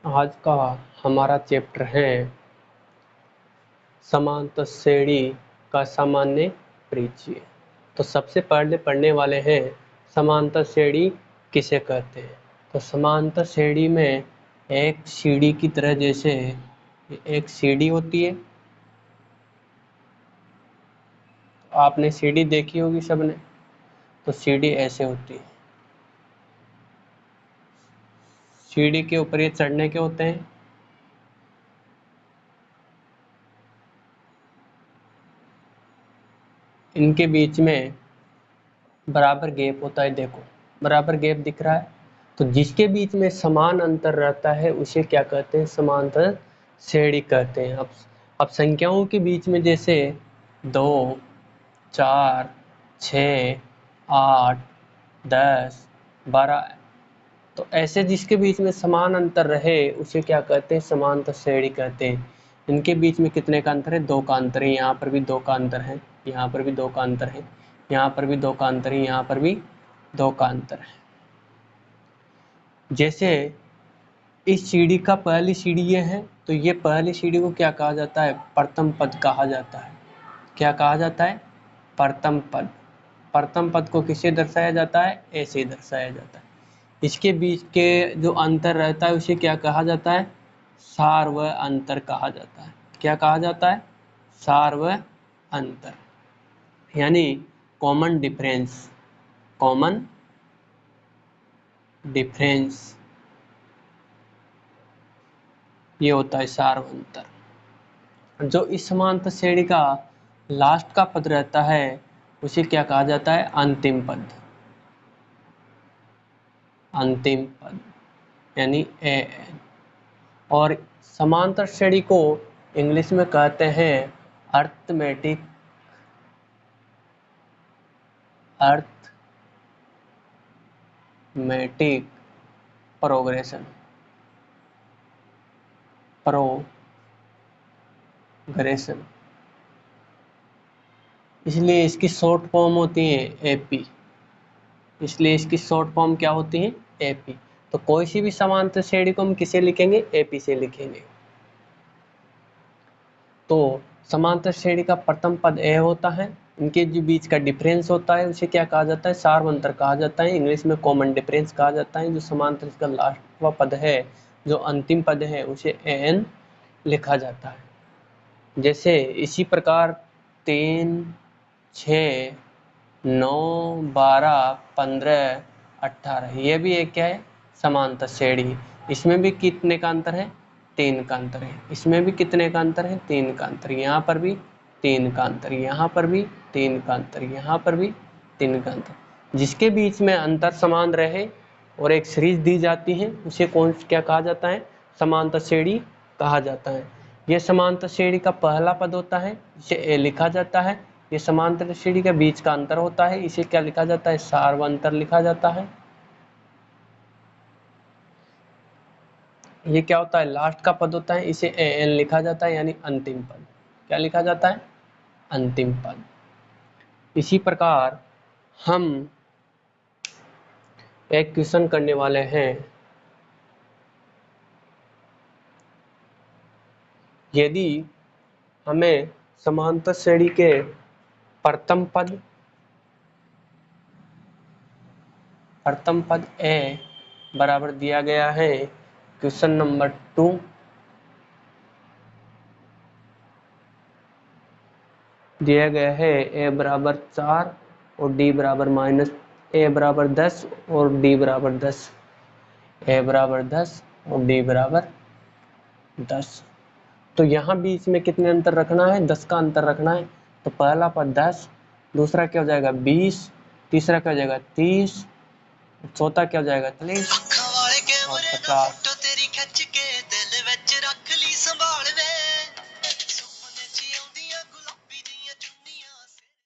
आज का हमारा चैप्टर है समांतर श्रेणी का सामान्य परिचय। तो सबसे पहले पढ़ने वाले हैं समांतर श्रेणी किसे कहते हैं। तो समांतर श्रेणी में एक सीढ़ी की तरह, जैसे एक सीढ़ी होती है, आपने सीढ़ी देखी होगी सबने, तो सीढ़ी ऐसे होती है। सीढ़ी के ऊपर ये चढ़ने के होते हैं, इनके बीच में बराबर गैप होता है। देखो बराबर गैप दिख रहा है, तो जिसके बीच में समान अंतर रहता है उसे क्या कहते हैं, समांतर श्रेणी कहते हैं। अब संख्याओं के बीच में जैसे 2, 4, 6, 8, 10, 12, तो ऐसे जिसके बीच में समान अंतर रहे उसे क्या कहते हैं, समांतर श्रेणी कहते हैं। इनके बीच में कितने का अंतर है, 2 का अंतर है। यहाँ पर भी 2 का अंतर है, यहाँ पर भी 2 का अंतर है, यहाँ पर भी 2 का अंतर है, यहाँ पर भी 2 का अंतर है। जैसे इस सीढ़ी का पहली सीढ़ी ये है, तो ये पहली सीढ़ी को क्या कहा जाता है, प्रथम पद कहा जाता है। क्या कहा जाता है, प्रथम पद। प्रथम पद को किससे दर्शाया जाता है, ऐसे दर्शाया जाता है। इसके बीच के जो अंतर रहता है उसे क्या कहा जाता है, सार्व अंतर कहा जाता है। क्या कहा जाता है, सार्व अंतर, यानी कॉमन डिफरेंस। कॉमन डिफरेंस ये होता है सार्व अंतर। जो इस समांतर श्रेणी का लास्ट का पद रहता है उसे क्या कहा जाता है, अंतिम पद। अंतिम पद यानी an। और समांतर श्रेणी को इंग्लिश में कहते हैं अर्थमेटिक प्रोग्रेशन। इसलिए इसकी शॉर्ट फॉर्म होती है एपी। इसलिए इसकी शॉर्ट फॉर्म क्या होती है, एपी। तो कोई सी भी समांतर श्रेणी को हम किसे लिखेंगे, एपी से लिखेंगे। तो समांतर श्रेणी का प्रथम पद ए होता है, इनके जो बीच का डिफरेंस होता है उसे क्या कहा जाता है, सार्व अंतर कहा जाता है। इंग्लिश में कॉमन डिफरेंस कहा जाता है। जो समांतर का लास्टवा पद है, जो अंतिम पद है, उसे एन लिखा जाता है। जैसे इसी प्रकार 3, 6, 9, 12, 15, 18, ये भी एक क्या है, समांतर श्रेणी। इसमें भी कितने का अंतर है, 3 का अंतर है। इसमें भी कितने का अंतर है, 3 का अंतर। यहाँ पर भी 3 का अंतर, यहाँ पर भी 3 का अंतर, यहाँ पर भी 3 का अंतर। जिसके बीच में अंतर समान रहे और एक सीरीज दी जाती है उसे क्या कहा जाता है, समांतर श्रेणी कहा जाता है। यह समांतर श्रेणी का पहला पद होता है, इसे ए लिखा जाता है। ये समांतर श्रेणी के बीच का अंतर होता है, इसे क्या लिखा जाता है, सार्व अंतर लिखा जाता है। ये क्या होता है, लास्ट का पद होता है, इसे एन लिखा जाता है, यानी अंतिम पद। क्या लिखा जाता है, अंतिम पद। इसी प्रकार हम एक क्वेश्चन करने वाले हैं। यदि हमें समांतर श्रेणी के प्रथम पद ए बराबर दिया गया है, क्वेश्चन नंबर 2, दिया गया है ए बराबर 4 और डी बराबर माइनस, ए बराबर 10 और डी बराबर 10, ए बराबर 10 और डी बराबर 10। तो यहाँ बीच में कितने अंतर रखना है, 10 का अंतर रखना है। तो पहला पद 10, दूसरा क्या हो जाएगा 20, तीसरा क्या हो जाएगा 30, चौथा क्या हो जाएगा 40 और 50।